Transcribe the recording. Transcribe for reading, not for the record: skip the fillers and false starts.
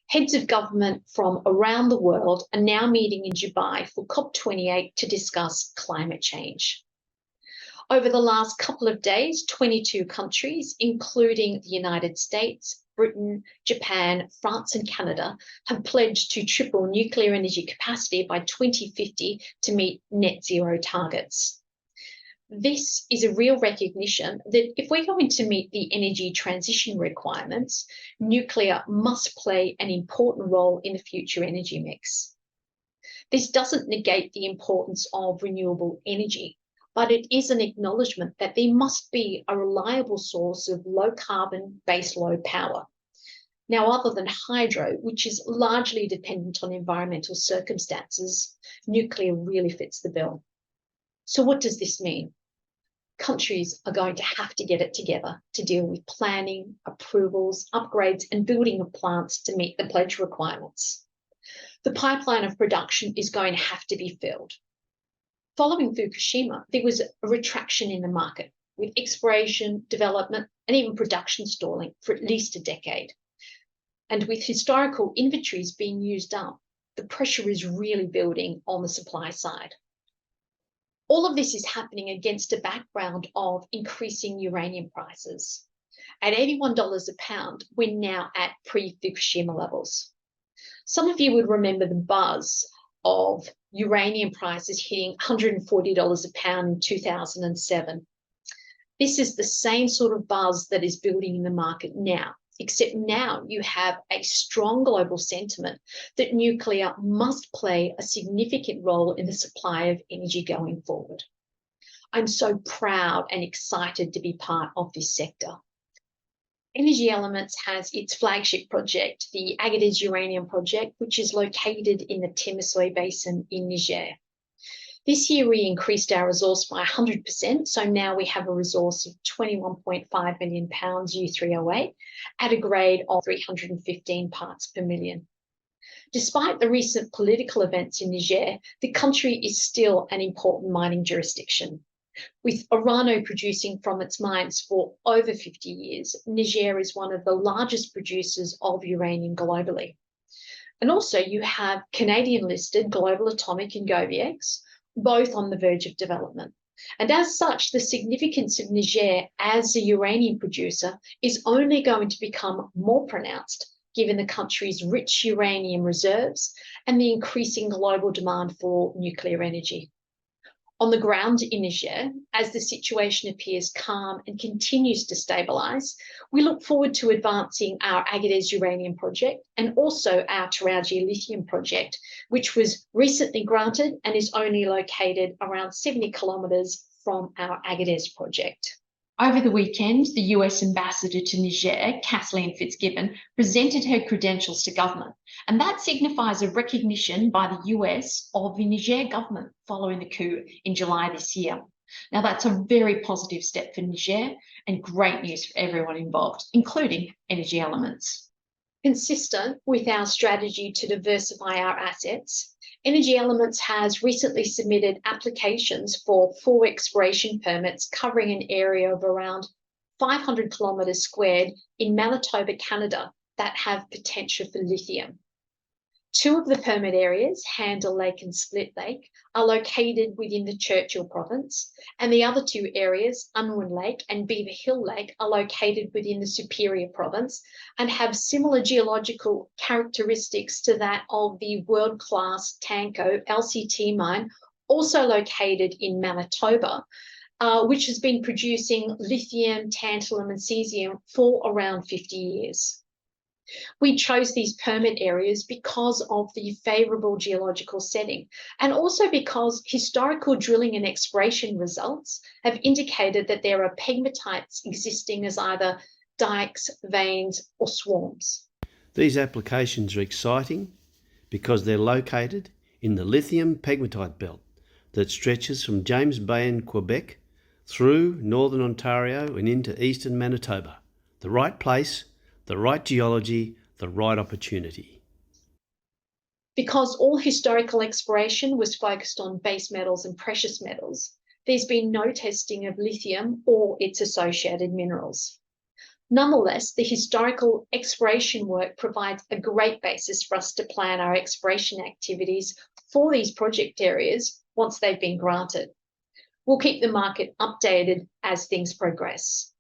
Heads of government from around the world are now meeting in Dubai for COP28 to discuss climate change. Over the last couple of days, 22 countries, including the United States, Britain, Japan, France, and Canada, have pledged to triple nuclear energy capacity by 2050 to meet net zero targets. This is a real recognition that if we're going to meet the energy transition requirements, nuclear must play an important role in the future energy mix. This doesn't negate the importance of renewable energy, but it is an acknowledgement that there must be a reliable source of low-carbon baseload power. Now, other than hydro, which is largely dependent on environmental circumstances, nuclear really fits the bill. So what does this mean? Countries are going to have to get it together to deal with planning, approvals, upgrades, and building of plants to meet the pledge requirements. The pipeline of production is going to have to be filled. Following Fukushima, there was a retraction in the market, with exploration, development, and even production stalling for at least a decade. And with historical inventories being used up, the pressure is really building on the supply side. All of this is happening against a background of increasing uranium prices. At $81 a pound, we're now at pre-Fukushima levels. Some of you would remember the buzz of uranium prices hitting $140 a pound in 2007. This is the same sort of buzz that is building in the market now, except now you have a strong global sentiment that nuclear must play a significant role in the supply of energy going forward. I'm so proud and excited to be part of this sector. ENRG Elements has its flagship project, the Agadez Uranium Project, which is located in the Tim Mersoï Basin in Niger. This year, we increased our resource by 100%, so now we have a resource of 21.5 million pounds U3O8 at a grade of 315 parts per million. Despite the recent political events in Niger, the country is still an important mining jurisdiction. With Orano producing from its mines for over 50 years, Niger is one of the largest producers of uranium globally. And also you have Canadian-listed Global Atomic and GoviEx, both on the verge of development. And as such, the significance of Niger as a uranium producer is only going to become more pronounced given the country's rich uranium reserves and the increasing global demand for nuclear energy. On the ground in Niger, as the situation appears calm and continues to stabilise, we look forward to advancing our Agadez Uranium Project and also our ENRG Lithium Project, which was recently granted and is only located around 70 kilometres from our Agadez project. Over the weekend, the US Ambassador to Niger, Kathleen Fitzgibbon, presented her credentials to government, and that signifies a recognition by the US of the Niger government following the coup in July this year. Now, that's a very positive step for Niger and great news for everyone involved, including ENRG Elements. Consistent with our strategy to diversify our assets, ENRG Elements has recently submitted applications for 4 exploration permits covering an area of around 500 kilometres squared in Manitoba, Canada, that have potential for lithium. 2 of the permit areas, Handle Lake and Split Lake, are located within the Churchill province, and the other 2 areas, Unwin Lake and Beaver Hill Lake, are located within the Superior province and have similar geological characteristics to that of the world-class Tanko LCT mine, also located in Manitoba, which has been producing lithium, tantalum and cesium for around 50 years. We chose these permit areas because of the favourable geological setting and also because historical drilling and exploration results have indicated that there are pegmatites existing as either dikes, veins or swarms. These applications are exciting because they're located in the lithium pegmatite belt that stretches from James Bay in Quebec through northern Ontario and into eastern Manitoba. The right place, the right geology, the right opportunity. Because all historical exploration was focused on base metals and precious metals, there's been no testing of lithium or its associated minerals. Nonetheless, the historical exploration work provides a great basis for us to plan our exploration activities for these project areas once they've been granted. We'll keep the market updated as things progress.